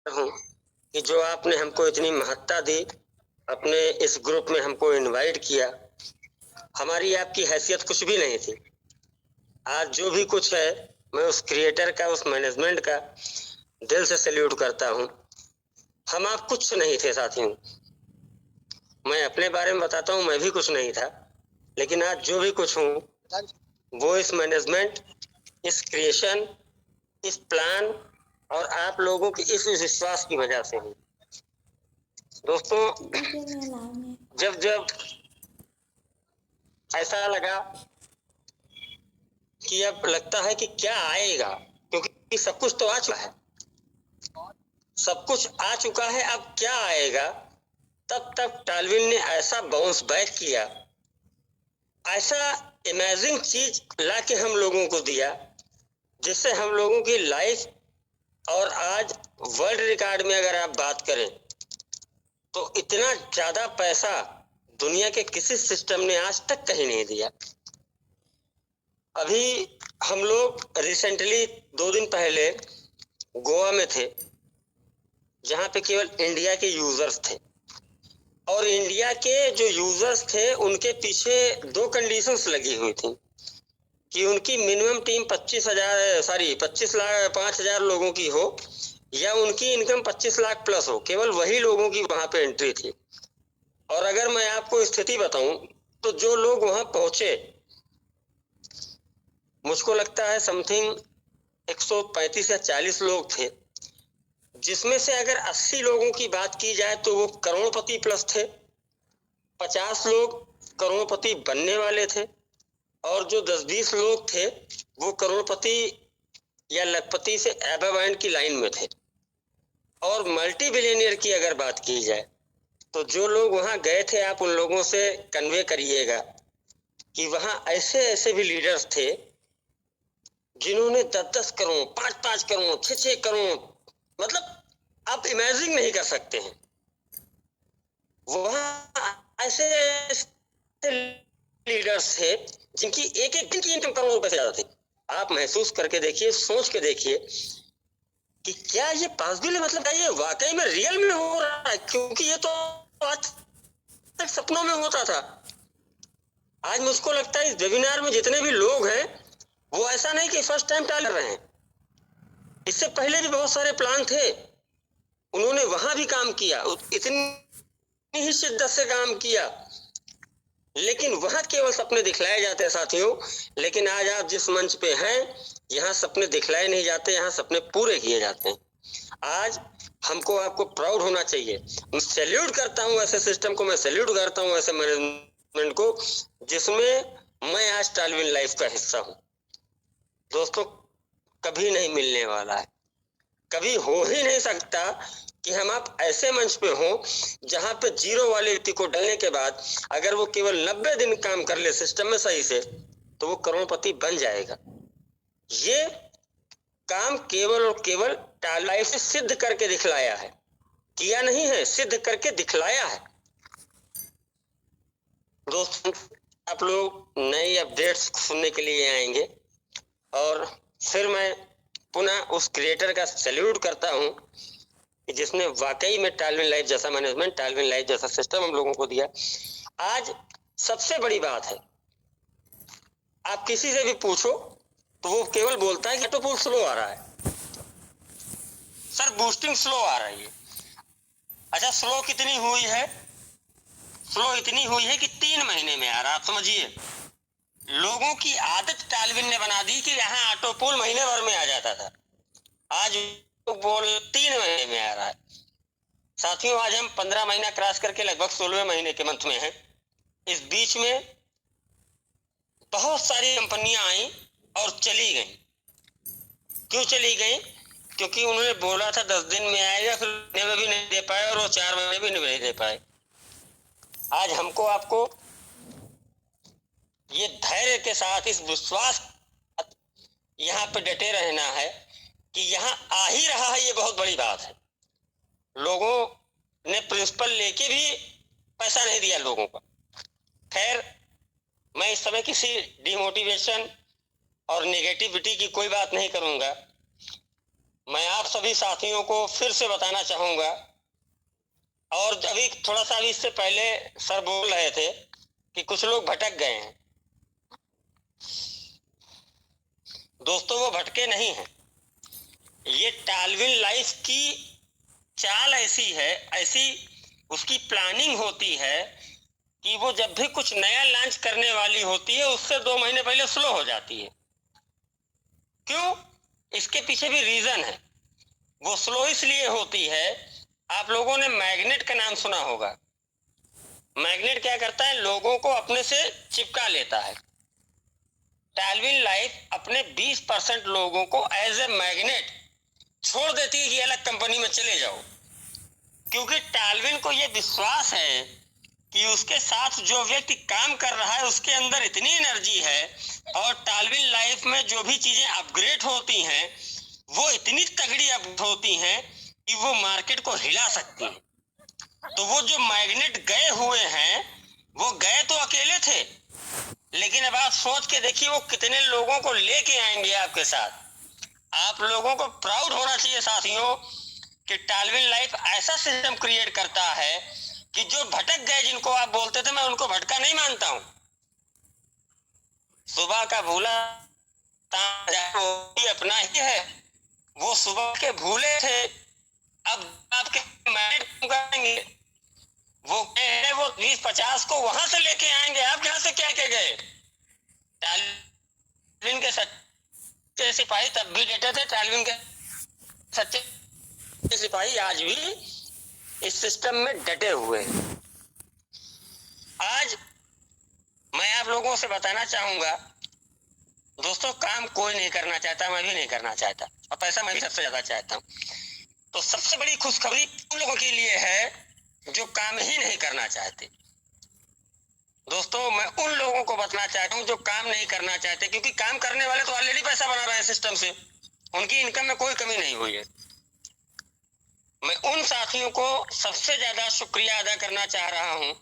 हूँ कि जो आपने हमको इतनी महत्ता दी, अपने इस ग्रुप में हमको इनवाइट किया। हमारी आपकी हैसियत कुछ भी नहीं थी। आज जो भी कुछ है, मैं उस क्रिएटर का, उस मैनेजमेंट का दिल से सैल्यूट करता हूँ। हम आप कुछ नहीं थे साथियों। मैं अपने बारे में बताता हूँ, मैं भी कुछ नहीं था, लेकिन आज जो भी कुछ हूँ वो इस मैनेजमेंट, इस क्रिएशन, इस प्लान और आप लोगों की इस विश्वास की वजह से हूँ। दोस्तों, जब जब ऐसा लगा कि अब लगता है कि क्या आएगा, क्योंकि सब कुछ तो आ चुका है, सब कुछ आ चुका है, अब क्या आएगा, तब तक टाल्विन ने ऐसा बाउंस बैक किया, ऐसा अमेजिंग चीज लाके हम लोगों को दिया, जिससे हम लोगों की लाइफ और आज वर्ल्ड रिकॉर्ड में अगर आप बात करें तो इतना ज्यादा पैसा दुनिया के किसी सिस्टम ने आज तक कहीं नहीं दिया। अभी हम लोग रिसेंटली 2 दिन पहले गोवा में थे, जहां पे केवल इंडिया के यूजर्स थे, और इंडिया के जो यूजर्स थे उनके पीछे 2 कंडीशंस लगी हुई थी कि उनकी मिनिमम टीम 25 लाख 5,000 लोगों की हो, या उनकी इनकम 25 लाख प्लस हो। केवल वही लोगों की वहां पे एंट्री थी। और अगर मैं आपको स्थिति बताऊं तो जो लोग वहां पहुंचे, मुझको लगता है समथिंग 135 या 40 लोग थे, जिसमें से अगर 80 लोगों की बात की जाए तो वो करोड़पति प्लस थे, 50 लोग करोड़पति बनने वाले थे, और जो 10-20 लोग थे वो करोड़पति या लखपति से अबव एंड की लाइन में थे। और मल्टी बिलियनियर की अगर बात की जाए तो जो लोग वहां गए थे, आप उन लोगों से कन्वे करिएगा कि वहां ऐसे ऐसे भी लीडर्स थे जिन्होंने 10-10 करोड़, 5-5 करोड़, 6-6 करोड़, मतलब आप इमेजिन नहीं कर सकते हैं। वहां ऐसे लीडर्स थे जिनकी एक एक दिन की इनकम करोड़ों रुपए से ज्यादा थी। आप महसूस करके देखिए, सोच के देखिए कि क्या ये पॉसिबल है, मतलब क्या ये वाकई में रियल में हो रहा है, क्योंकि ये तो आज तक सपनों में होता था। आज मुझको लगता है इस वेबिनार में जितने भी लोग हैं वो ऐसा नहीं कि फर्स्ट टाइम टाल रहे हैं, इससे पहले भी बहुत सारे प्लान थे, उन्होंने वहां भी काम किया, इतनी ही शिद्दत से काम किया, लेकिन वहां केवल सपने दिखलाए जाते हैं साथियों। लेकिन आज आप जिस मंच पे हैं, यहाँ सपने दिखलाए नहीं जाते, यहाँ सपने पूरे किए जाते हैं। आज हमको आपको प्राउड होना चाहिए। मैं सैल्यूट करता हूँ ऐसे सिस्टम को, मैं सैल्यूट करता हूँ ऐसे मैनेजमेंट को, जिसमें मैं आज टाल्विन लाइफ का हिस्सा हूँ। दोस्तों, कभी नहीं मिलने वाला है, कभी हो ही नहीं सकता कि हम आप ऐसे मंच पे हो जहां पे जीरो वाले व्यक्ति को डालने के बाद अगर वो केवल 90 दिन काम कर ले सिस्टम में सही से, तो वो करोड़पति बन जाएगा। ये काम केवल और केवल लाइफ से सिद्ध करके दिखलाया है, किया नहीं है, सिद्ध करके दिखलाया है। दोस्तों, आप लोग नई अपडेट्स सुनने के लिए आएंगे, और फिर मैं पुनः उस क्रिएटर का सैल्यूट करता हूं कि जिसने वाकई में टाल्विन लाइफ जैसा मैनेजमेंट, टाल्विन लाइफ जैसा सिस्टम हम लोगों को दिया। आज सबसे बड़ी बात है, आप किसी से भी पूछो तो वो केवल बोलता है कि ऑटोपुल स्लो आ रहा है, सर बूस्टिंग स्लो आ रही है। अच्छा, स्लो कितनी हुई है? स्लो इतनी हुई है कि 3 महीने में आ रहा। आप समझिए, लोगों की आदत टाल्विन ने बना दी कि यहाँ ऑटोपुल महीने भर में आ जाता था, आज बोल 3 महीने में आ रहा है। साथियों, आज हम 15 महीना क्रॉस करके लगभग 16वें महीने के मंथ में हैं। इस बीच में बहुत सारी कंपनियां आई और चली गई। क्यों चली गई? क्योंकि उन्होंने बोला था 10 दिन में आएगा, फिर महीने में भी नहीं दे पाए, और वो 4 महीने भी नहीं दे पाए। आज हमको आपको ये धैर्य के साथ, इस विश्वास यहाँ पे डटे रहना है कि यहाँ आ ही रहा है, ये बहुत बड़ी बात है। लोगों ने प्रिंसिपल लेके भी पैसा नहीं दिया लोगों का। खैर, मैं इस समय किसी डिमोटिवेशन और नेगेटिविटी की कोई बात नहीं करूंगा। मैं आप सभी साथियों को फिर से बताना चाहूंगा, और अभी थोड़ा सा, अभी इससे पहले सर बोल रहे थे कि कुछ लोग भटक गए हैं। दोस्तों, वो भटके नहीं हैं। ये टालविन लाइफ की चाल ऐसी है, ऐसी उसकी प्लानिंग होती है कि वो जब भी कुछ नया लॉन्च करने वाली होती है उससे 2 महीने पहले स्लो हो जाती है। क्यों? इसके पीछे भी रीजन है। वो स्लो इसलिए होती है, आप लोगों ने मैग्नेट का नाम सुना होगा। मैग्नेट क्या करता है? लोगों को अपने से चिपका लेता है। टालविन लाइफ अपने 20% लोगों को एज ए मैग्नेट छोड़ देती है कि अलग कंपनी में चले जाओ, क्योंकि टालविन को यह विश्वास है कि उसके साथ जो व्यक्ति काम कर रहा है उसके अंदर इतनी एनर्जी है, और टालविन लाइफ में जो भी चीजें अपग्रेड होती हैं वो इतनी तगड़ी अप होती हैं कि वो मार्केट को हिला सकती हैं। तो वो जो मैग्नेट गए हुए हैं वो गए तो अकेले थे, लेकिन अब आप सोच के देखिए वो कितने लोगों को लेके आएंगे आपके साथ। आप लोगों को प्राउड होना चाहिए साथियों कि टालविन लाइफ ऐसा सिस्टम क्रिएट करता है कि जो भटक गए, जिनको आप बोलते थे, मैं उनको भटका नहीं मानता हूं। सुबह का भूला वो अपना ही है। वो सुबह के भूले थे, अब आपके मैनेज करेंगे। वो कहे वो 20-50 को वहां से लेके आएंगे, आप यहां से क्या के गए? टालविन के सच्चे सिपाही तब भी डटे थे, टालविन के सच्चे सिपाही आज भी इस सिस्टम में डटे हुए हैं। आज मैं आप लोगों से बताना चाहूंगा, दोस्तों, काम कोई नहीं करना चाहता, मैं भी नहीं करना चाहता, और पैसा मैं भी सबसे ज्यादा चाहता हूँ। तो सबसे बड़ी खुशखबरी उन लोगों के लिए है जो काम ही नहीं करना चाहते। दोस्तों, मैं उन लोगों को बताना चाहता हूँ जो काम नहीं करना चाहते, क्योंकि काम करने वाले तो ऑलरेडी पैसा बना रहे हैं सिस्टम से, उनकी इनकम में कोई कमी नहीं हुई है। मैं उन साथियों को सबसे ज्यादा शुक्रिया अदा करना चाह रहा हूँ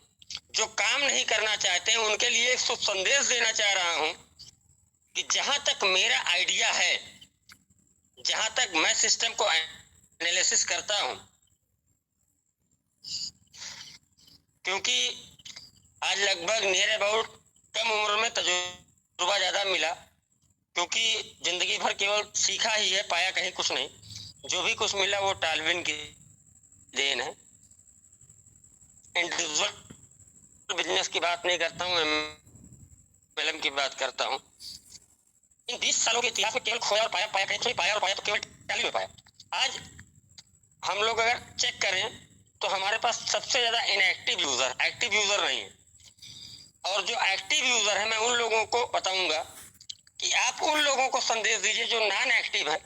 जो काम नहीं करना चाहते हैं। उनके लिए एक शुभ संदेश देना चाह रहा हूँ कि जहां तक मेरा आइडिया है, जहां तक मैं सिस्टम को एनालिसिस करता हूं, क्योंकि आज लगभग नियर अबाउट कम उम्र में तजुर्बा ज्यादा मिला, क्योंकि जिंदगी भर केवल सीखा ही है, पाया कहीं कुछ नहीं। जो भी कुछ मिला वो टालविन की देन है। इंडिविजुअल बिजनेस की बात नहीं करता हूँ, एमएलएम की बात करता हूँ। इन 20 सालों के इतिहास में केवल खोया और पाया, पाया कहीं थोड़ी, पाया और पाया तो केवल टैली में पाया। आज हम लोग अगर चेक करें तो हमारे पास सबसे ज्यादा इनएक्टिव यूजर, एक्टिव यूजर नहीं है। और जो एक्टिव यूजर है, मैं उन लोगों को बताऊंगा कि आप उन लोगों को संदेश दीजिए जो नॉन एक्टिव है,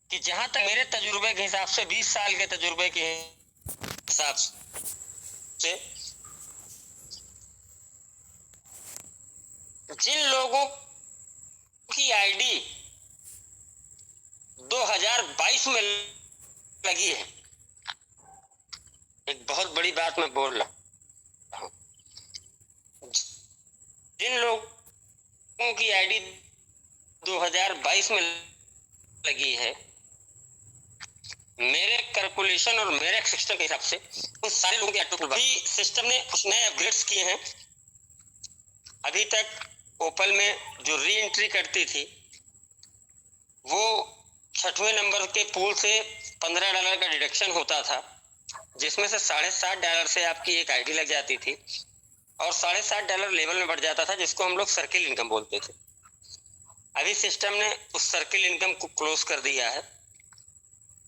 कि जहां तक मेरे तजुर्बे के हिसाब से, 20 साल के तजुर्बे के हिसाब से, जिन लोगों की आईडी 2022 में लगी है, एक बहुत बड़ी बात मैं बोल रहा हूं, जिन लोगों की आईडी 2022 में लगी है, मेरे कैलकुलेशन और मेरे सिस्टम के हिसाब से उन सारे लोगों की सिस्टम ने कुछ नए अपग्रेड्स किए हैं। अभी तक ओपल में जो री एंट्री करती थी वो 6वें नंबर के पूल से $15 का डिडक्शन होता था, जिसमें से $7.5 से आपकी एक आईडी लग जाती थी, और $7.5 लेवल में बढ़ जाता था, जिसको हम लोग सर्किल इनकम बोलते थे। अभी सिस्टम ने उस सर्किल इनकम को क्लोज कर दिया है।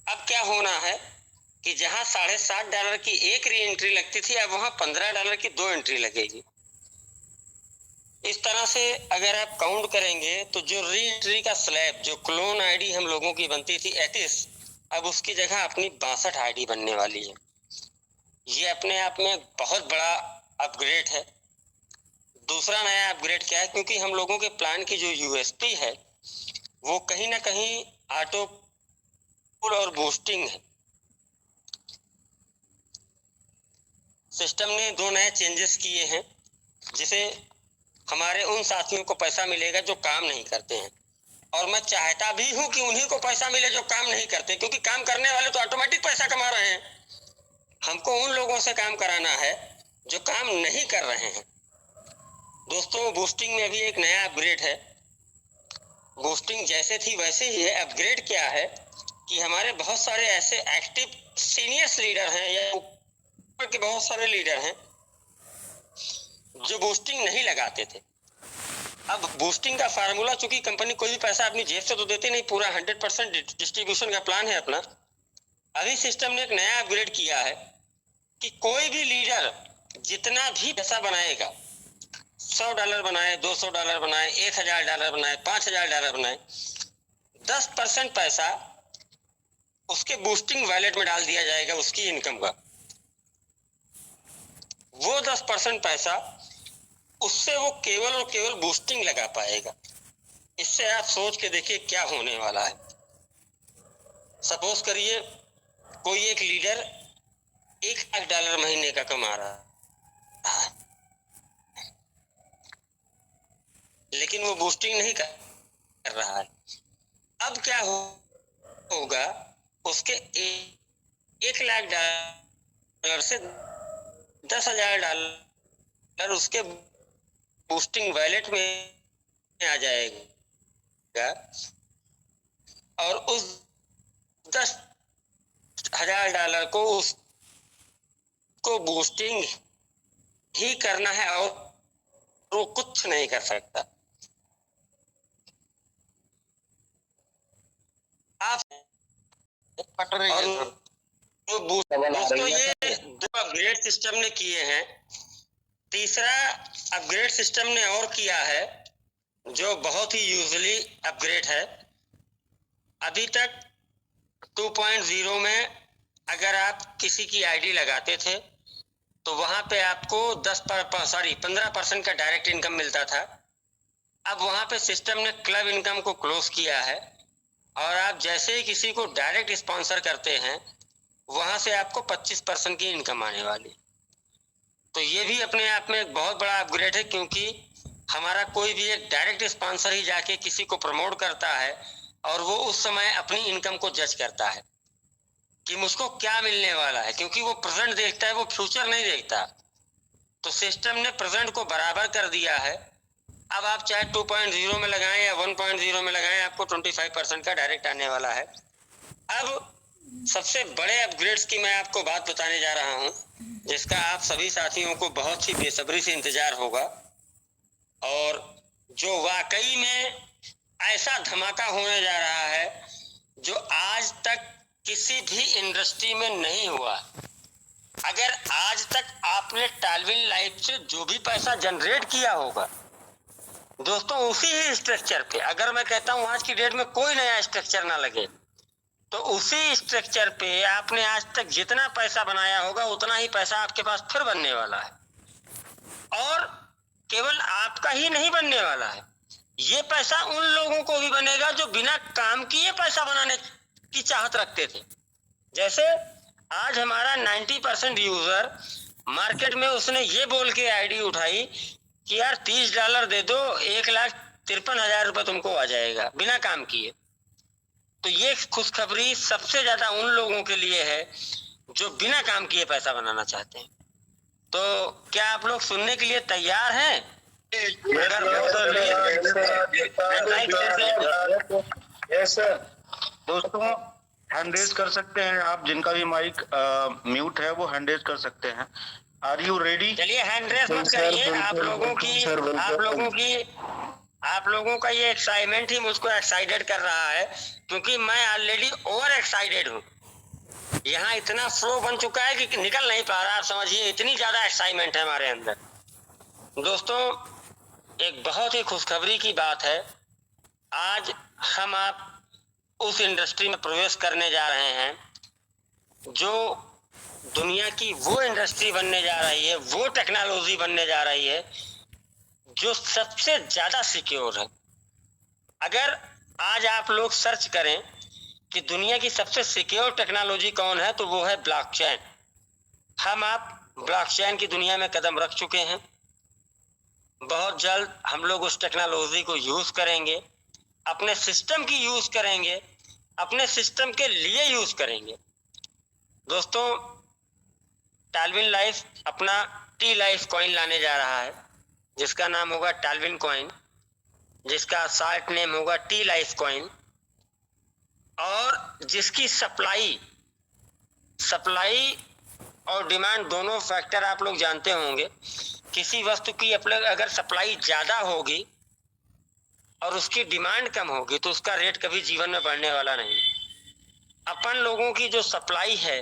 अब क्या होना है कि जहां $7.5 की एक री एंट्री लगती थी, अब वहां $15 की 2 एंट्री लगेगी। इस तरह से अगर आप काउंट करेंगे तो जो री एंट्री का स्लैब, जो क्लोन आईडी हम लोगों की बनती थी 38, अब उसकी जगह अपनी 62 आईडी बनने वाली है। ये अपने आप में बहुत बड़ा अपग्रेड है। दूसरा नया अपग्रेड क्या है, क्योंकि हम लोगों के प्लान की जो यूएसपी है वो कहीं ना कहीं ऑटो पुल और बूस्टिंग है। सिस्टम ने 2 नए चेंजेस किए हैं, जिसे हमारे उन साथियों को पैसा मिलेगा जो काम नहीं करते हैं। और मैं चाहता भी हूं कि उन्हीं को पैसा मिले जो काम नहीं करते, क्योंकि काम करने वाले तो ऑटोमेटिक पैसा कमा रहे हैं। हमको उन लोगों से काम कराना है जो काम नहीं कर रहे हैं। दोस्तों, बूस्टिंग में भी एक नया अपग्रेड है। बूस्टिंग जैसे थी वैसे ही है। अपग्रेड क्या है कि हमारे बहुत सारे ऐसे एक्टिव सीनियर्स लीडर हैं या ऊपर के बहुत सारे लीडर हैं जो बूस्टिंग नहीं लगाते थे। अब बूस्टिंग का फार्मूला, चूंकि कंपनी कोई भी पैसा अपनी जेब से तो देती नहीं, पूरा 100% डिस्ट्रीब्यूशन का प्लान है अपना। अभी सिस्टम ने एक नया अपग्रेड किया है कि कोई भी लीडर जितना भी पैसा बनाएगा, $100 बनाए, $200 बनाए, $1000 बनाए, $5000 बनाए, 10% पैसा उसके बूस्टिंग वॉलेट में डाल दिया जाएगा उसकी इनकम का। वो 10% पैसा उससे वो केवल और केवल बूस्टिंग लगा पाएगा। इससे आप सोच के देखिए क्या होने वाला है। सपोज करिए कोई एक लीडर $1,00,000 महीने का कमा रहा है, लेकिन वो बूस्टिंग नहीं कर रहा है। अब क्या होगा, उसके $1,00,000 से $10,000 उसके बूस्टिंग वॉलेट में आ जाएगा और उस $10,000 को उसको बूस्टिंग ही करना है और वो कुछ नहीं कर सकता। आप और दोस्तों, ये 2 अपग्रेड सिस्टम ने किए हैं। तीसरा अपग्रेड सिस्टम ने और किया है जो बहुत ही यूजुअली अपग्रेड है। अभी तक 2.0 में अगर आप किसी की आईडी लगाते थे तो वहां पे आपको 15% का डायरेक्ट इनकम मिलता था। अब वहां पे सिस्टम ने क्लब इनकम को क्लोज किया है और आप जैसे ही किसी को डायरेक्ट स्पॉन्सर करते हैं वहां से आपको 25% की इनकम आने वाली। तो ये भी अपने आप में एक बहुत बड़ा अपग्रेड है, क्योंकि हमारा कोई भी एक डायरेक्ट स्पॉन्सर ही जाके किसी को प्रमोट करता है और वो उस समय अपनी इनकम को जज करता है कि मुझको क्या मिलने वाला है, क्योंकि वो प्रेजेंट देखता है, वो फ्यूचर नहीं देखता। तो सिस्टम ने प्रेजेंट को बराबर कर दिया है। अब आप चाहे 2.0 में लगाएं या 1.0 में लगाएं, आपको 25% का डायरेक्ट आने वाला है। अब सबसे बड़े अपग्रेड्स की मैं आपको बात बताने जा रहा हूं, जिसका आप सभी साथियों को बहुत ही बेसब्री से इंतजार होगा और जो वाकई में ऐसा धमाका होने जा रहा है जो आज तक किसी भी इंडस्ट्री में नहीं हुआ। अगर आज तक आपने टालविन लाइफ से जो भी पैसा जनरेट किया होगा दोस्तों, उसी ही स्ट्रक्चर पे, अगर मैं कहता हूं आज की डेट में कोई नया स्ट्रक्चर ना लगे, तो उसी स्ट्रक्चर पे आपने आज तक जितना पैसा बनाया होगा उतना ही पैसा आपके पास फिर बनने वाला है। और केवल आपका ही नहीं बनने वाला है, ये पैसा उन लोगों को भी बनेगा जो बिना काम किए पैसा बनाने की चाहत रखते थे। जैसे आज हमारा 90% यूजर मार्केट में उसने ये बोल के आईडी उठाई कि यार $30 दे दो, 1,53,000 रुपये तुमको आ जाएगा बिना काम किए। तो ये खुशखबरी सबसे ज्यादा उन लोगों के लिए है जो बिना काम किए पैसा बनाना चाहते हैं। तो क्या आप लोग सुनने के लिए तैयार हैं? Yes sir. दोस्तों, हैंड रेज कर सकते हैं आप, जिनका भी माइक म्यूट है वो हैंड रेज कर सकते हैं। Are you ready? चलिए हैंड रेज मत करिए। आप लोगों का ये एक्साइटमेंट ही मुझको एक्साइटेड कर रहा है, क्योंकि मैं ऑलरेडी ओवर एक्साइटेड हूँ। यहाँ इतना फ्लो बन चुका है कि निकल नहीं पा रहा। आप समझिए, इतनी ज्यादा एक्साइटमेंट है हमारे अंदर। दोस्तों, एक बहुत ही खुशखबरी की बात है। आज हम आप उस इंडस्ट्री में प्रवेश करने जा रहे हैं जो दुनिया की वो इंडस्ट्री बनने जा रही है, वो टेक्नोलॉजी बनने जा रही है जो सबसे ज्यादा सिक्योर है। अगर आज आप लोग सर्च करें कि दुनिया की सबसे सिक्योर टेक्नोलॉजी कौन है, तो वो है ब्लॉकचेन। हम आप ब्लॉकचेन की दुनिया में कदम रख चुके हैं। बहुत जल्द हम लोग उस टेक्नोलॉजी को यूज करेंगे अपने सिस्टम की यूज करेंगे, अपने सिस्टम के लिए यूज करेंगे। दोस्तों, टाल्विन लाइफ अपना टी लाइफ कॉइन लाने जा रहा है, जिसका नाम होगा टाल्विन कॉइन, जिसका शॉर्ट नेम होगा टी लाइफ कॉइन, और जिसकी सप्लाई और डिमांड दोनों फैक्टर आप लोग जानते होंगे। किसी वस्तु की अगर सप्लाई ज्यादा होगी और उसकी डिमांड कम होगी तो उसका रेट कभी जीवन में बढ़ने वाला नहीं। अपन लोगों की जो सप्लाई है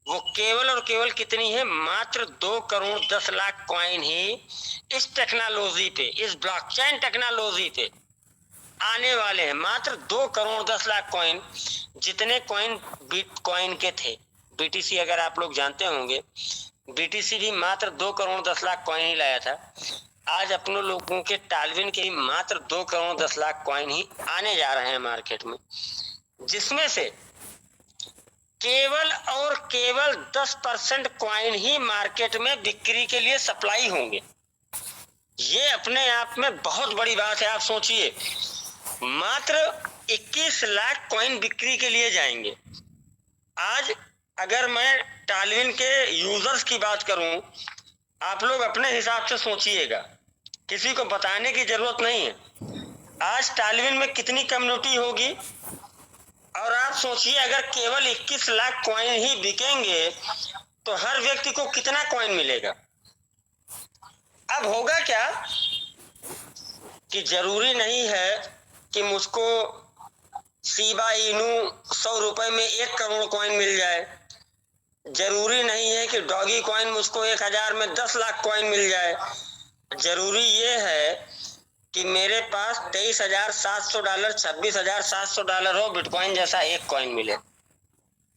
वो केवल और केवल कितनी है, मात्र 2 करोड़ 10 लाख कॉइन ही इस टेक्नोलॉजी पे, इस ब्लॉकचेन टेक्नोलॉजी पे आने वाले हैं। मात्र 2 करोड़ 10 लाख कॉइन, जितने कॉइन बिटकॉइन के थे, बीटीसी अगर आप लोग जानते होंगे, बीटीसी भी मात्र 2 करोड़ 10 लाख कॉइन ही लाया था। आज अपने लोगों के टाल्विन के मात्र 2 करोड़ 10 लाख कॉइन ही आने जा रहे हैं मार्केट में, जिसमें से केवल और केवल 10% कॉइन ही मार्केट में बिक्री के लिए सप्लाई होंगे। ये अपने आप में बहुत बड़ी बात है। आप सोचिए, मात्र 21 लाख कॉइन बिक्री के लिए जाएंगे। आज अगर मैं टाल्विन के यूजर्स की बात करूं, आप लोग अपने हिसाब से सोचिएगा, किसी को बताने की जरूरत नहीं है। आज टाल्विन में कितनी कम्युनिटी होगी, और आप सोचिए अगर केवल 21 लाख कॉइन ही बिकेंगे तो हर व्यक्ति को कितना कॉइन मिलेगा। अब होगा क्या कि जरूरी नहीं है कि मुझको शिबा इनू 100 रुपए में 1 करोड़ कॉइन मिल जाए, जरूरी नहीं है कि डॉगी कॉइन मुझको 1000 में 10 लाख कॉइन मिल जाए। जरूरी ये है कि मेरे पास $23,700, $26,700 हो, बिटकॉइन जैसा एक कॉइन मिले।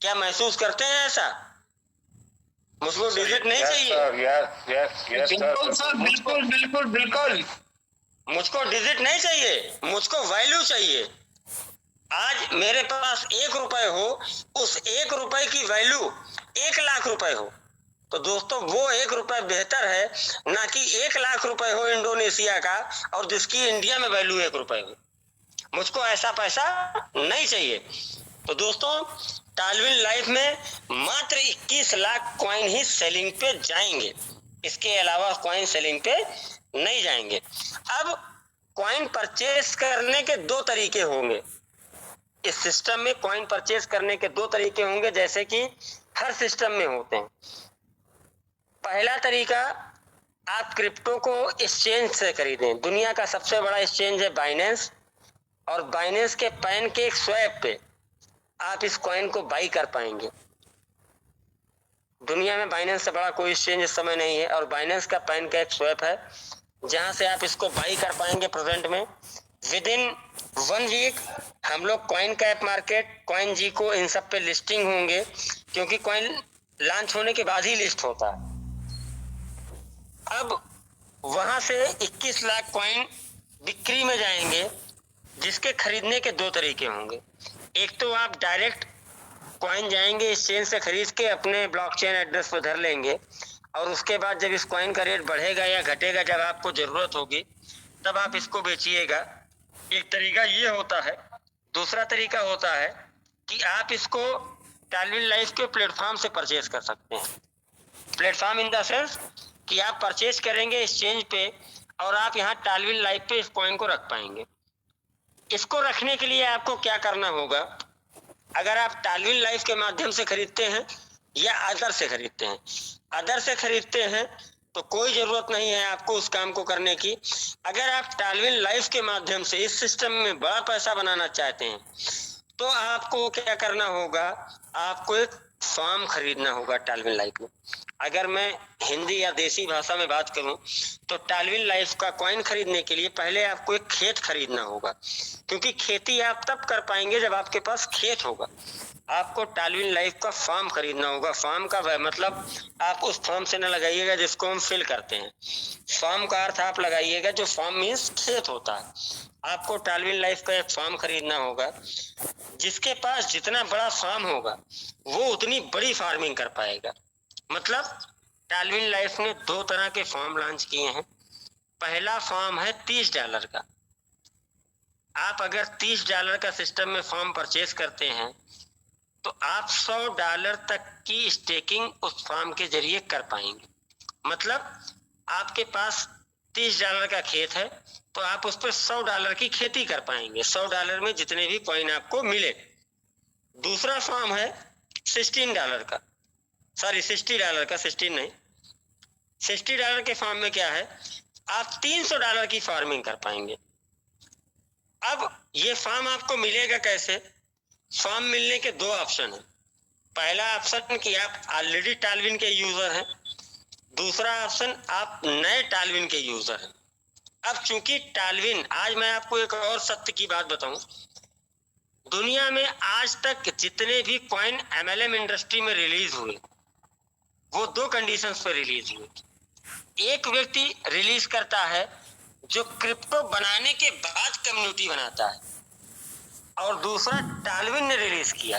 क्या महसूस करते हैं ऐसा? मुझको डिजिट नहीं चाहिए। बिल्कुल सर, बिल्कुल बिल्कुल बिल्कुल। मुझको डिजिट नहीं चाहिए, मुझको वैल्यू चाहिए। आज मेरे पास 1 रुपए हो, उस 1 रुपए की वैल्यू 1 लाख रुपए हो, तो दोस्तों वो 1 रुपए बेहतर है ना कि 1 लाख रुपए हो इंडोनेशिया का और जिसकी इंडिया में वैल्यू 1 रुपए हो। मुझको ऐसा पैसा नहीं चाहिए। तो दोस्तों, टाल्विन लाइफ में मात्र 21 लाख कॉइन ही सेलिंग पे जाएंगे, इसके अलावा कॉइन सेलिंग पे नहीं जाएंगे। अब कॉइन परचेस करने के 2 तरीके होंगे। इस सिस्टम में कॉइन परचेस करने के 2 तरीके होंगे, जैसे कि हर सिस्टम में होते हैं। पहला तरीका, आप क्रिप्टो को एक्सचेंज से खरीदें। दुनिया का सबसे बड़ा एक्सचेंज है बाइनेंस, और बाइनेंस के पैनकेक स्वैप पे आप इस कॉइन को बाई कर पाएंगे। दुनिया में बाइनेंस से बड़ा कोई एक्सचेंज इस समय नहीं है, और बाइनेंस का पैनकेक स्वैप है जहां से आप इसको बाई कर पाएंगे। प्रेजेंट में विद इन 1 वीक हम लोग कॉइन कैप मार्केट, कॉइन जी को, इन सब पे लिस्टिंग होंगे, क्योंकि कॉइन लॉन्च होने के बाद ही लिस्ट होता है। अब वहां से 21 लाख कॉइन बिक्री में जाएंगे, जिसके खरीदने के 2 तरीके होंगे। एक तो आप डायरेक्ट कॉइन जाएंगे एक्सचेंज से खरीद के अपने ब्लॉकचेन एड्रेस पर धर लेंगे, और उसके बाद जब इस कॉइन का रेट बढ़ेगा या घटेगा, जब आपको जरूरत होगी तब आप इसको बेचिएगा। एक तरीका ये होता है। दूसरा तरीका होता है कि आप इसको टाल्विन लाइफ के प्लेटफॉर्म से परचेज कर सकते हैं। प्लेटफॉर्म इन द सेंस कि आप परचेज करेंगे एक्सचेंज पे, और आप यहाँ टाल्विन लाइफ पे इस कॉइन को रख पाएंगे। इसको रखने के लिए आपको क्या करना होगा, अगर आप टाल्विन लाइफ के माध्यम से खरीदते हैं या अदर से खरीदते हैं, अदर से खरीदते हैं तो कोई जरूरत नहीं है आपको उस काम को करने की। अगर आप टाल्विन लाइफ के माध्यम से इस सिस्टम में बड़ा पैसा बनाना चाहते हैं तो आपको क्या करना होगा, आपको एक फार्म खरीदना होगा टाल्विन लाइफ में। अगर मैं हिंदी या देसी भाषा में बात करूं तो टाल्विन लाइफ का कॉइन खरीदने के लिए पहले आपको एक खेत खरीदना होगा, क्योंकि खेती आप तब कर पाएंगे जब आपके पास खेत होगा। आपको टाल्विन लाइफ का फार्म खरीदना होगा। फार्म का मतलब आप उस फार्म से न लगाइएगा जिसको हम फिल करते हैं। फार्म का अर्थ आप लगाइएगा जो फार्म मीन्स खेत होता है। आपको टाल्विन लाइफ का एक फार्म खरीदना होगा। जिसके पास जितना बड़ा फार्म होगा वो उतनी बड़ी फार्मिंग कर पाएगा। मतलब टाल्विन लाइफ ने 2 तरह के फार्म लॉन्च किए हैं। पहला फार्म है $30 का। आप अगर $30 का सिस्टम में फॉर्म परचेज करते हैं तो आप $100 तक की स्टेकिंग उस फॉर्म के जरिए कर पाएंगे। मतलब आपके पास $30 का खेत है तो आप उस पर $100 की खेती कर पाएंगे, $100 में जितने भी कॉइन आपको मिले। दूसरा फॉर्म है $16 का, सॉरी $60 का, 16 नहीं, $60 के फॉर्म में क्या है, आप $300 की फार्मिंग कर पाएंगे। अब ये फॉर्म आपको मिलेगा कैसे? फॉर्म मिलने के दो ऑप्शन है। पहला ऑप्शन कि आप ऑलरेडी टालविन के यूजर हैं, दूसरा ऑप्शन आप नए टालविन के यूजर हैं। अब चूंकि टालविन, आज मैं आपको एक और सत्य की बात बताऊं, दुनिया में आज तक जितने भी कॉइन MLM इंडस्ट्री में रिलीज हुए वो दो कंडीशंस पर रिलीज हुए। एक व्यक्ति रिलीज करता है जो क्रिप्टो बनाने के बाद कम्युनिटी बनाता है, और दूसरा टालविन ने रिलीज किया,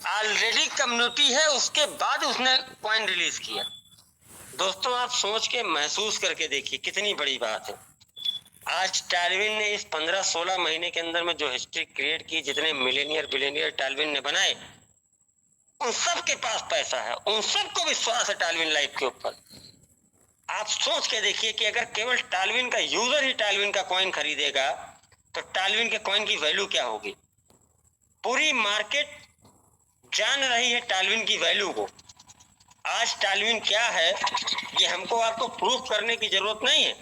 ऑलरेडी कम्युनिटी है उसके बाद उसने कॉइन रिलीज किया। दोस्तों आप सोच के महसूस करके देखिए कितनी बड़ी बात है। आज टालविन ने इस 15-16 महीने के अंदर में जो हिस्ट्री क्रिएट की, जितने मिलेनियर बिलियनियर टालविन ने बनाए, उन सब के पास पैसा है, उन सबको विश्वास है टालविन लाइफ के ऊपर। आप सोच के देखिए कि अगर केवल टालविन का यूजर ही टालविन का कॉइन खरीदेगा तो टालविन के कॉइन की वैल्यू क्या होगी? पूरी मार्केट जान रही है टालविन की वैल्यू को। आज टालविन क्या है ये हमको आपको प्रूफ करने की जरूरत नहीं है।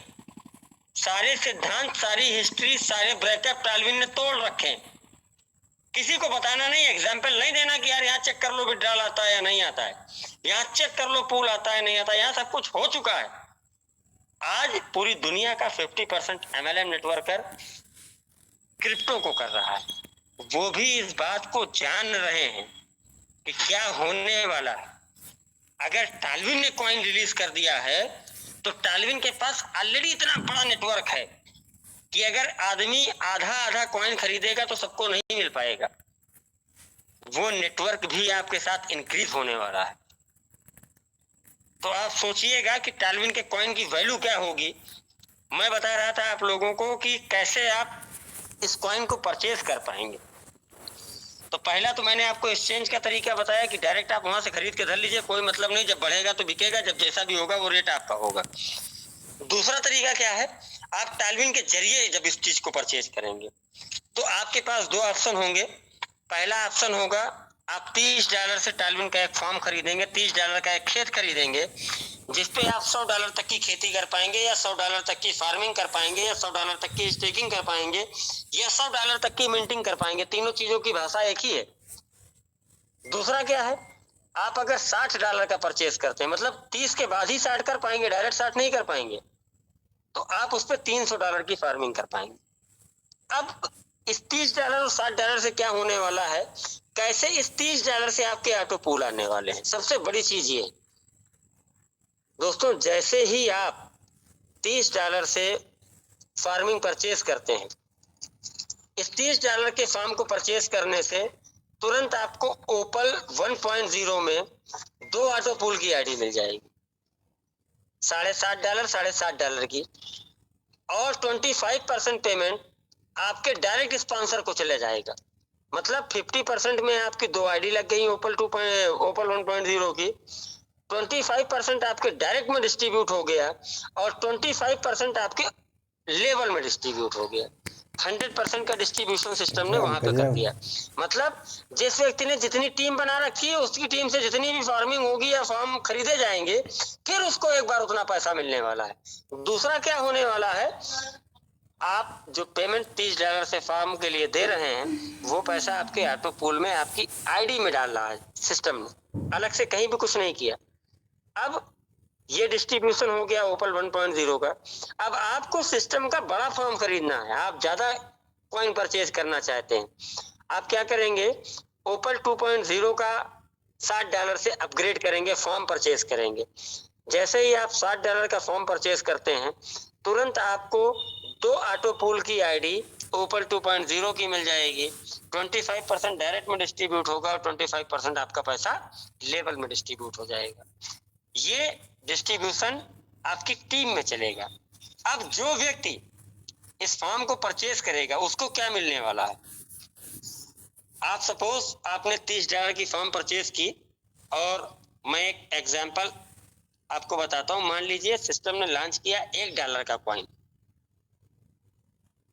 सारे सिद्धांत, सारी हिस्ट्री, सारे ब्रेकअप टालविन ने तोड़ रखे हैं। किसी को बताना नहीं, एग्जाम्पल नहीं देना कि यार यहाँ चेक कर लो विड्रॉल आता है या नहीं आता है, यहाँ चेक कर लो पूल आता है नहीं आता है। यहाँ सब कुछ हो चुका है। आज पूरी दुनिया का 50% MLM नेटवर्कर क्रिप्टो को कर रहा है, वो भी इस बात को जान रहे हैं कि क्या होने वाला है। अगर टालविन ने कॉइन रिलीज कर दिया है तो टालविन के पास ऑलरेडी इतना बड़ा नेटवर्क है कि अगर आदमी आधा आधा कॉइन खरीदेगा तो सबको नहीं मिल पाएगा। वो नेटवर्क भी आपके साथ इंक्रीज होने वाला है। तो आप सोचिएगा कि टालविन के कॉइन की वैल्यू क्या होगी। मैं बता रहा था आप लोगों को कि कैसे आप इस कॉइन को परचेज कर पाएंगे। तो पहला तो मैंने आपको एक्सचेंज का तरीका बताया कि डायरेक्ट आप वहां से खरीद के धर लीजिए, कोई मतलब नहीं, जब बढ़ेगा तो बिकेगा, जब जैसा भी होगा वो रेट आपका होगा। दूसरा तरीका क्या है, आप टालविन के जरिए जब इस चीज को परचेज करेंगे तो आपके पास दो ऑप्शन होंगे। पहला ऑप्शन होगा आप $30 से टालविन का एक फॉर्म खरीदेंगे, $30 का एक खेत खरीदेंगे, जिसपे आप $100 तक की खेती कर पाएंगे, या $100 तक की फार्मिंग कर पाएंगे, या $100 तक की स्टेकिंग कर पाएंगे, या $100 तक की मिंटिंग कर पाएंगे। तीनों चीजों की भाषा एक ही है। दूसरा क्या है, आप अगर $60 का परचेज करते हैं, मतलब 30 के बाद ही 60 कर पाएंगे, डायरेक्ट 60 नहीं कर पाएंगे, तो आप उस पर $300 की फार्मिंग कर पाएंगे। अब इस $30 और $60 से क्या होने वाला है, कैसे इस $30 से आपके ऑटो पूल आने वाले हैं। सबसे बड़ी चीज ये दोस्तों, जैसे ही आप $30 से फार्मिंग परचेज करते हैं, इस $30 के फार्म को परचेज करने से तुरंत आपको ओपल 1.0 में 2 ऑटो पूल की आईडी मिल जाएगी, $60.5 की, और 25% पेमेंट आपके डायरेक्ट स्पॉन्सर को चले जाएगा। मतलब 50% में आपकी 2 आईडी लग गई ओपल 1.0 की, 25% आपके डायरेक्ट में डिस्ट्रीब्यूट हो गया, और 25% आपके लेवल में डिस्ट्रीब्यूट हो गया। 100% का डिस्ट्रीब्यूशन सिस्टम ने वहां पे कर दिया। मतलब जिस व्यक्ति ने जितनी टीम बना रखी है उसकी टीम से जितनी भी फार्मिंग होगी या फार्म खरीदे जाएंगे, फिर उसको एक बार उतना पैसा मिलने वाला है। दूसरा क्या होने वाला है, आप जो पेमेंट $30 से फार्म के लिए दे रहे हैं वो पैसा आपके ऑटो पूल में आपकी आईडी में डाल रहा है सिस्टम ने, अलग से कहीं भी कुछ नहीं किया। अब ये डिस्ट्रीब्यूशन हो गया ओपल 1.0 का। अब आपको सिस्टम का बड़ा फॉर्म खरीदना है, आप ज्यादा कॉइन परचेज करना चाहते हैं, आप क्या करेंगे, ओपल 2.0 का $60 से अपग्रेड करेंगे, फॉर्म परचेज करेंगे। जैसे ही आप $60 का फॉर्म परचेज करते हैं तुरंत आपको 2 ऑटो पूल की आईडी ओपल 2.0 की मिल जाएगी। 25% डायरेक्ट में डिस्ट्रीब्यूट होगा और 25% आपका पैसा लेवल में डिस्ट्रीब्यूट हो जाएगा। ये डिस्ट्रीब्यूशन आपकी टीम में चलेगा। अब जो व्यक्ति इस फॉर्म को परचेज करेगा उसको क्या मिलने वाला है। आप सपोज आपने $30 की फॉर्म परचेज की, और मैं एक एग्जांपल आपको बताता हूं। मान लीजिए सिस्टम ने लॉन्च किया $1 का कॉइन।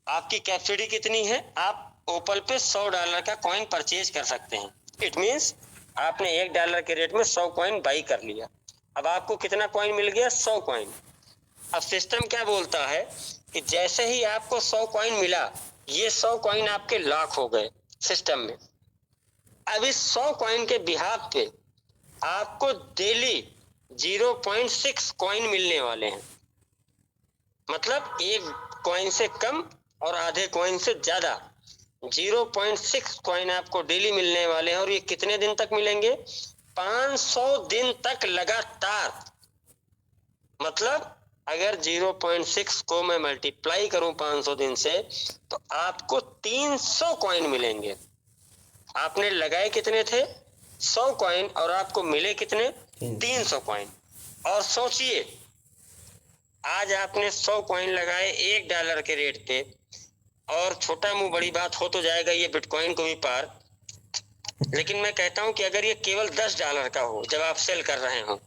आपकी कैपेसिटी कितनी है, आप ओपल पे $100 का कॉइन परचेज कर सकते हैं। इट मीन्स आपने $1 के रेट में 100 कॉइन बाई कर लिया। अब आपको कितना कॉइन मिल गया, 100 कॉइन। अब सिस्टम क्या बोलता है कि जैसे ही आपको 100 कॉइन मिला, ये 100 कॉइन आपके लॉक हो गए सिस्टम में। अब इस 100 कॉइन के बिहाफ पे आपको डेली 0.6 कॉइन मिलने वाले हैं। मतलब एक कॉइन से कम और आधे कॉइन से ज्यादा 0.6 कॉइन आपको डेली मिलने वाले हैं। और ये कितने दिन तक मिलेंगे, 500 दिन तक लगातार। मतलब अगर 0.6 को मैं मल्टीप्लाई करूं 500 दिन से, तो आपको 300 कॉइन मिलेंगे। आपने लगाए कितने थे, 100 कॉइन, और आपको मिले कितने, 300 कॉइन। और सोचिए, आज आपने 100 कॉइन लगाए $1 के रेट पे, और छोटा मुंह बड़ी बात हो तो जाएगा ये बिटकॉइन को भी पार। लेकिन मैं कहता हूं कि अगर ये केवल $10 का हो, जब आप सेल कर रहे हो,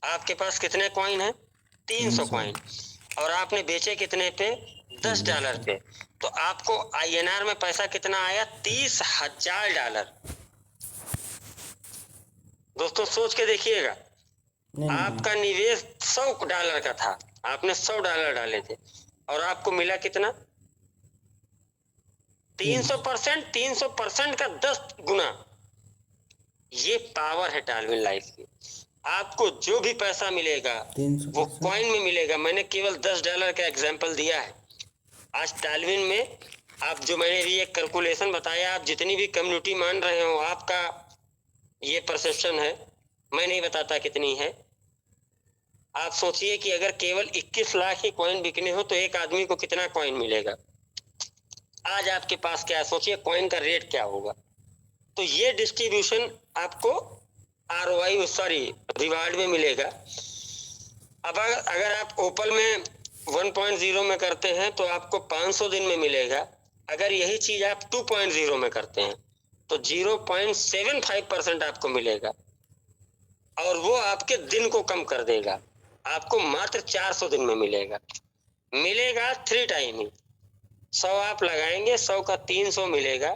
आपके पास कितने कॉइन है, 300 कॉइन, और आपने बेचे कितने पे, $10 पे, तो आपको INR में पैसा कितना आया, $30,000। दोस्तों सोच के देखिएगा, आपका निवेश $100 का था, आपने $100 डाले थे, और आपको मिला कितना, 300%। 300% का 10 गुना। ये पावर है टालविन लाइफ की। आपको जो भी पैसा मिलेगा वो कॉइन में मिलेगा। मैंने केवल $10 का एग्जाम्पल दिया है। आज टालविन में आप जो मैंने भी एक कैलकुलेशन बताया, आप जितनी भी कम्युनिटी मान रहे हो, आपका ये परसेप्शन है, मैं नहीं बताता कितनी है। आप सोचिए कि अगर केवल 21 लाख ही कॉइन बिकने हो तो एक आदमी को कितना कॉइन मिलेगा। आज आपके पास क्या है, सोचिए कॉइन का रेट क्या होगा। तो ये डिस्ट्रीब्यूशन आपको रिवार्ड में मिलेगा। अब अगर आप ओपल में 1.0 में करते हैं तो आपको 500 दिन में मिलेगा। अगर यही चीज आप 2.0 में करते हैं तो 0.75% आपको मिलेगा, और वो आपके दिन को कम कर देगा। आपको मात्र 400 दिन में मिलेगा। 3 टाइम ही 100 आप लगाएंगे, 100 का 300 मिलेगा।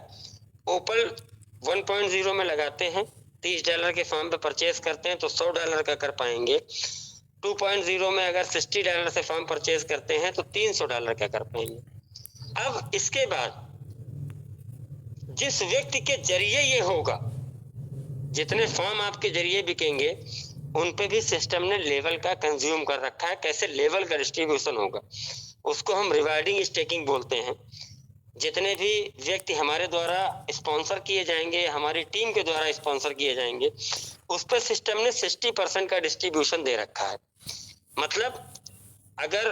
ओपल 1.0 में लगाते हैं, $30 के फॉर्म पे परचेज करते हैं तो $100 का कर पाएंगे। 2.0 में अगर $60 से फॉर्म परचेज करते हैं तो $300 का कर पाएंगे। अब इसके बाद जिस व्यक्ति के जरिए ये होगा, जितने फॉर्म आपके जरिए बिकेंगे, उन पे भी सिस्टम ने लेवल का कंज्यूम कर रखा है। कैसे लेवल का डिस्ट्रीब्यूशन होगा, उसको हम रिवार्डिंग स्टेकिंग बोलते हैं। जितने भी व्यक्ति हमारे द्वारा स्पॉन्सर किए जाएंगे, हमारी टीम के द्वारा स्पॉन्सर किए जाएंगे, उस पर सिस्टम ने 60% का डिस्ट्रीब्यूशन दे रखा है। मतलब अगर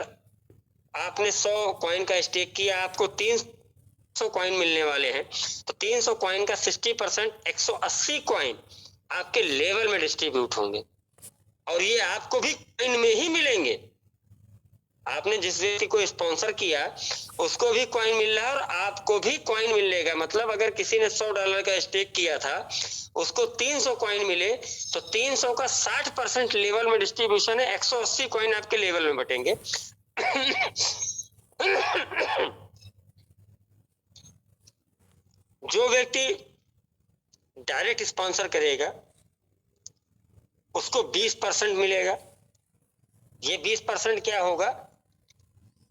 आपने 100 कॉइन का स्टेक किया, आपको 300 कॉइन मिलने वाले हैं, तो 300 कॉइन का 60% 180 कॉइन आपके लेवल में डिस्ट्रीब्यूट होंगे, और ये आपको भी कॉइन में ही मिलेंगे। आपने जिस व्यक्ति को स्पॉन्सर किया उसको भी कॉइन मिल रहा है और आपको भी कॉइन मिलेगा। मतलब अगर किसी ने $100 का स्टेक किया था, उसको 300 कॉइन मिले, तो 300 का 60% लेवल में डिस्ट्रीब्यूशन है। 180 कॉइन आपके लेवल में बटेंगे। जो व्यक्ति डायरेक्ट स्पॉन्सर करेगा उसको 20% मिलेगा। ये 20% क्या होगा,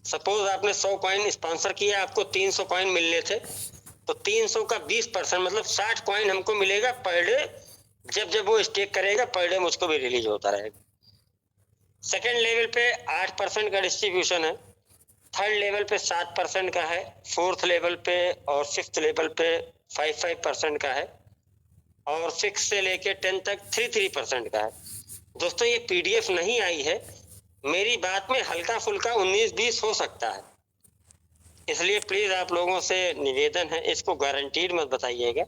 सपोज आपने 100 कॉइन स्पॉन्सर किया, आपको 300 कॉइन मिलने थे, तो 300 का 20% मतलब 60 कॉइन हमको मिलेगा पर डे। जब जब वो स्टेक करेगा पर डे मुझको भी रिलीज होता रहेगा। सेकेंड लेवल पे 8% का डिस्ट्रीब्यूशन है, थर्ड लेवल पे 7% का है, फोर्थ लेवल पे और फिफ्थ लेवल पे 5% का है, और 6 से लेके 10 तक 3% का है। दोस्तों ये PDF नहीं आई है, मेरी बात में हल्का फुल्का 19-20 हो सकता है, इसलिए प्लीज आप लोगों से निवेदन है, इसको गारंटीड मत बताइएगा,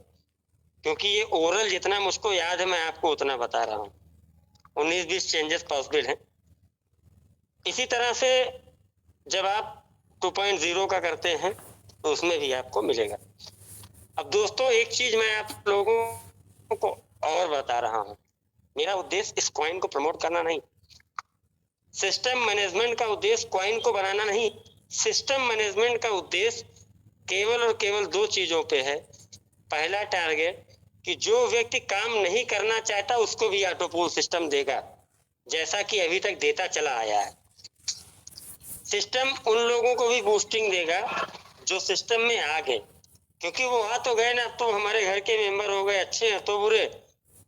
क्योंकि ये ओरल जितना मुझको याद है मैं आपको उतना बता रहा हूँ। 19-20 चेंजेस पॉसिबल हैं। इसी तरह से जब आप 2.0 का करते हैं तो उसमें भी आपको मिलेगा। अब दोस्तों एक चीज मैं आप लोगों को और बता रहा हूँ, मेरा उद्देश्य इस कॉइन को प्रमोट करना नहीं, सिस्टम मैनेजमेंट का उद्देश्य कॉइन को बनाना नहीं, सिस्टम मैनेजमेंट का उद्देश्य केवल और केवल दो चीजों पे है। पहला टारगेट कि जो व्यक्ति काम नहीं करना चाहता उसको भी ऑटोपूल सिस्टम देगा, जैसा कि अभी तक देता चला आया है। सिस्टम उन लोगों को भी बूस्टिंग देगा जो सिस्टम में आ गए, क्योंकि वो आ तो गए ना, अब तो हमारे घर के मेंबर हो गए, अच्छे हैं तो बुरे,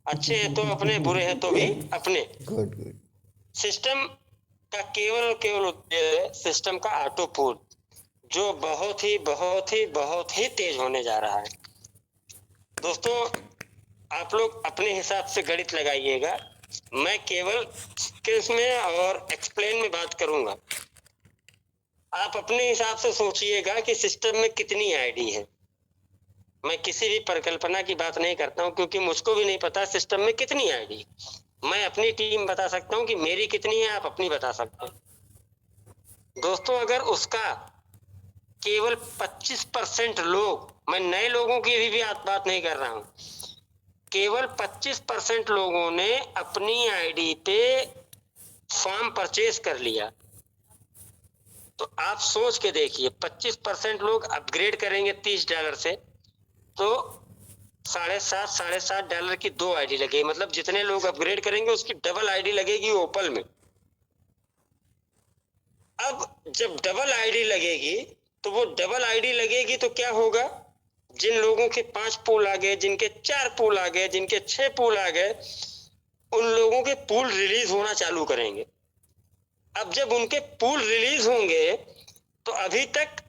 अच्छे हैं तो अपने, बुरे हैं तो भी अपने। Good good. सिस्टम का केवल और केवल उद्देश्य सिस्टम का ऑटोपूल, जो बहुत ही बहुत ही बहुत ही तेज होने जा रहा है। दोस्तों आप लोग अपने हिसाब से गणित लगाइएगा, मैं केवल स्किल्स में और एक्सप्लेन में बात करूंगा। आप अपने हिसाब से सोचिएगा कि सिस्टम में कितनी आईडी है। मैं किसी भी परिकल्पना की बात नहीं करता हूं, क्योंकि मुझको भी नहीं पता सिस्टम में कितनी आईडी। मैं अपनी टीम बता सकता हूं कि मेरी कितनी है, आप अपनी बता सकते हैं। दोस्तों अगर उसका केवल 25% लोग, मैं नए लोगों की भी बात नहीं कर रहा हूं, केवल 25% लोगों ने अपनी आईडी पे फॉर्म परचेज कर लिया, तो आप सोच के देखिए 25% लोग अपग्रेड करेंगे $30 से, तो $7.5 की 2 आईडी लगेगी। मतलब जितने लोग अपग्रेड करेंगे उसकी डबल आईडी लगेगी ओपल में। अब जब डबल आईडी लगेगी तो वो डबल आईडी लगेगी तो क्या होगा, जिन लोगों के 5 पूल आ गए, जिनके 4 पूल आ गए, जिनके 6 पूल आ गए, उन लोगों के पूल रिलीज होना चालू करेंगे। अब जब उनके पूल रिलीज होंगे तो अभी तक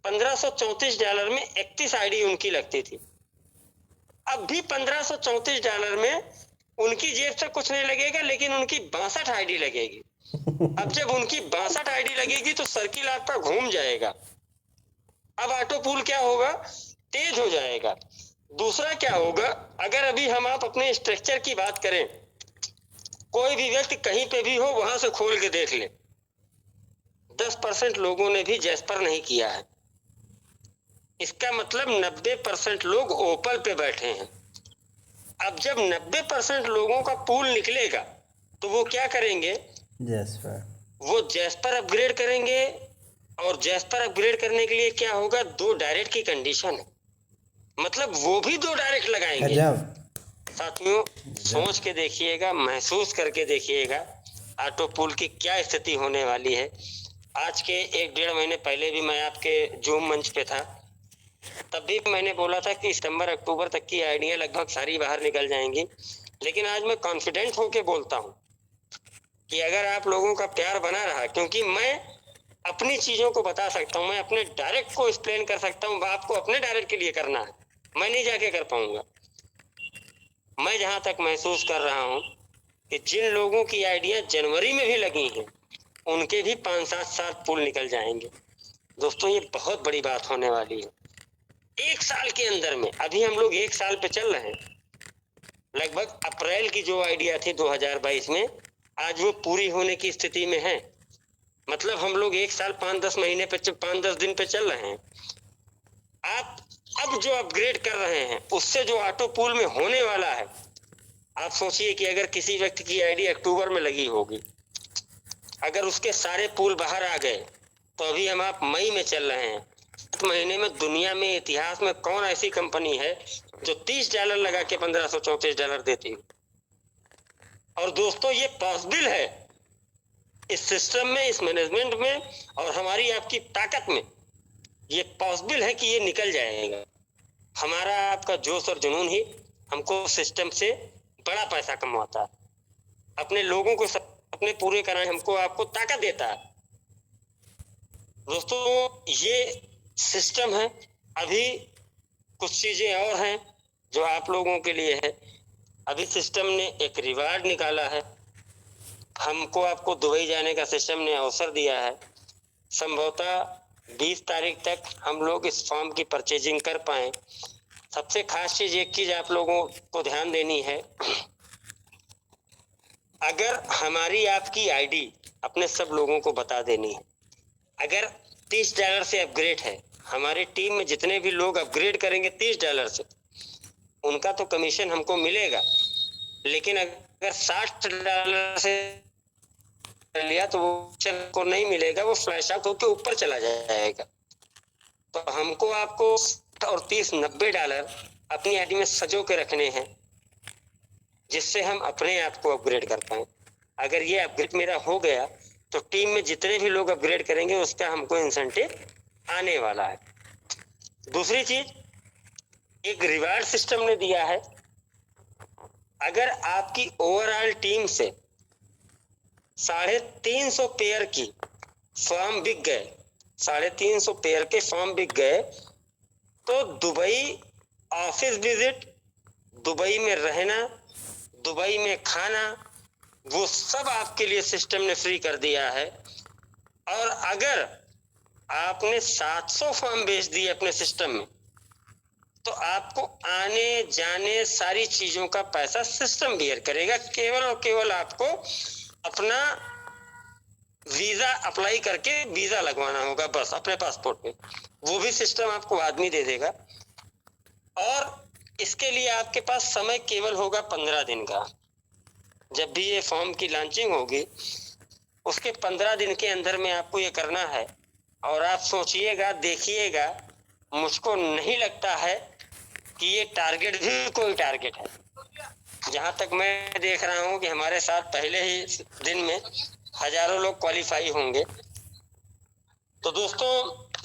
$1534 में 31 आईडी उनकी लगती थी, अब भी $1534 में उनकी जेब से कुछ नहीं लगेगा, लेकिन उनकी 62 आईडी लगेगी। अब जब उनकी 62 आईडी लगेगी तो सर्किल आपका घूम जाएगा। अब ऑटो पूल क्या होगा, तेज हो जाएगा। दूसरा क्या होगा, अगर अभी हम आप अपने स्ट्रक्चर की बात करें, कोई भी व्यक्ति कहीं पे भी हो वहां से खोल के देख ले, 10% लोगों ने भी जैस्पर नहीं किया है। इसका मतलब 90% लोग ओपल पे बैठे हैं। अब जब 90% लोगों का पूल निकलेगा तो वो क्या करेंगे, जैस्पर, वो जैस्पर अपग्रेड करेंगे। और जैस्पर अपग्रेड करने के लिए क्या होगा, 2 डायरेक्ट की कंडीशन है, मतलब वो भी 2 डायरेक्ट लगाएंगे। साथियों सोच के देखिएगा, महसूस करके देखिएगा ऑटो पूल की क्या स्थिति होने वाली है। आज के 1-1.5 महीने पहले भी मैं आपके जूम मंच पे था, तब भी मैंने बोला था कि सितंबर अक्टूबर तक की आइडिया लगभग सारी बाहर निकल जाएंगी। लेकिन आज मैं कॉन्फिडेंट होके बोलता हूँ कि अगर आप लोगों का प्यार बना रहा, क्योंकि मैं अपनी चीजों को बता सकता हूँ, मैं अपने डायरेक्ट को एक्सप्लेन कर सकता हूँ, आपको अपने डायरेक्ट के लिए करना है, मैं नहीं जाके कर पाऊंगा। मैं जहां तक महसूस कर रहा हूँ कि जिन लोगों की आइडिया जनवरी में भी लगी हैं उनके भी 5-7 पुल निकल जाएंगे। दोस्तों ये बहुत बड़ी बात होने वाली है। 1 साल के अंदर में, अभी हम लोग 1 साल पे चल रहे हैं, लगभग अप्रैल की जो आइडिया थी 2022 में, आज वो पूरी होने की स्थिति में है। मतलब हम लोग 1 साल 5-10 महीने पे, 5-10 दिन पे चल रहे हैं। आप अब जो अपग्रेड कर रहे हैं उससे जो ऑटो पूल में होने वाला है, आप सोचिए कि अगर किसी व्यक्ति की आईडी अक्टूबर में लगी होगी, अगर उसके सारे पूल बाहर आ गए, तो अभी हम आप मई में चल रहे हैं। 7 महीने में दुनिया में, इतिहास में कौन ऐसी कंपनी है जो $30 लगा के $1534 देती है। और दोस्तों ये पॉसिबल है, इस सिस्टम में, इस मैनेजमेंट में और हमारी आपकी ताकत में ये पॉसिबल है कि ये निकल जाएगा। हमारा आपका जोश और जुनून ही हमको सिस्टम से बड़ा पैसा कमाता है, अपने लोगों को अपने पूरे कराने हमको आपको ताकत देता है। दोस्तों ये सिस्टम है। अभी कुछ चीजें और हैं जो आप लोगों के लिए है। अभी सिस्टम ने एक रिवार्ड निकाला है, हमको आपको दुबई जाने का सिस्टम ने अवसर दिया है। संभवतः 20 तारीख तक हम लोग इस फॉर्म की परचेजिंग कर पाए। सबसे खास चीज, एक चीज आप लोगों को ध्यान देनी है, अगर हमारी आपकी आईडी अपने सब लोगों को बता देनी है। अगर $30 से अपग्रेड है। हमारी टीम में जितने भी लोग अपग्रेड करेंगे $30 से, उनका तो कमीशन हमको मिलेगा, लेकिन अगर $60 से लिया तो वो को नहीं मिलेगा, वो फ्लैश आउट होकर ऊपर चला जाएगा। तो हमको आपको और 30 $90 अपनी आईडी में सजो के रखने हैं, जिससे हम अपने आप को अपग्रेड कर पाए। अगर ये अपग्रेड मेरा हो गया तो टीम में जितने भी लोग अपग्रेड करेंगे उसका हमको इंसेंटिव आने वाला है। दूसरी चीज, एक रिवार्ड सिस्टम ने दिया है। अगर आपकी ओवरऑल टीम से 350 पेयर की फॉर्म बिक गए, 350 पेयर के फॉर्म बिक गए, तो दुबई ऑफिस विजिट, दुबई में रहना, दुबई में खाना, वो सब आपके लिए सिस्टम ने फ्री कर दिया है। और अगर आपने 700 फॉर्म बेच दिए अपने सिस्टम में, तो आपको आने जाने सारी चीजों का पैसा सिस्टम बियर करेगा। केवल और केवल आपको अपना वीजा अप्लाई करके वीजा लगवाना होगा, बस अपने पासपोर्ट पे, वो भी सिस्टम आपको आदमी दे देगा। और इसके लिए आपके पास समय केवल होगा 15 दिन का। जब भी ये फॉर्म की लॉन्चिंग होगी, उसके 15 दिन के अंदर में आपको ये करना है। और आप सोचिएगा, देखिएगा, मुझको नहीं लगता है कि ये टारगेट भी कोई टारगेट है। जहां तक मैं देख रहा हूं कि हमारे साथ पहले ही दिन में हजारों लोग क्वालिफाई होंगे। तो दोस्तों,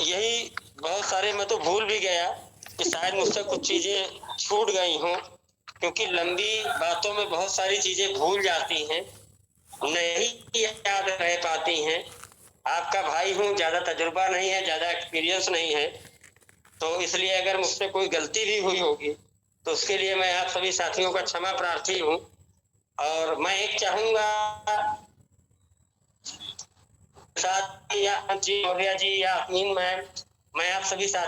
यही बहुत सारे, मैं तो भूल भी गया कि शायद मुझसे कुछ चीजें छूट गई हों, क्योंकि लंबी बातों में बहुत सारी चीजें भूल जाती हैं, नहीं याद रह पाती हैं। आपका भाई हूँ, ज्यादा तजुर्बा नहीं है, ज्यादा एक्सपीरियंस नहीं है, तो इसलिए अगर मुझसे कोई गलती भी हुई होगी तो उसके लिए मैं आप सभी साथियों का क्षमा प्रार्थी हूँ। और मैं एक चाहूंगा साथ या जी मौर्या जी या अमीन मैम, मैं आप सभी साथ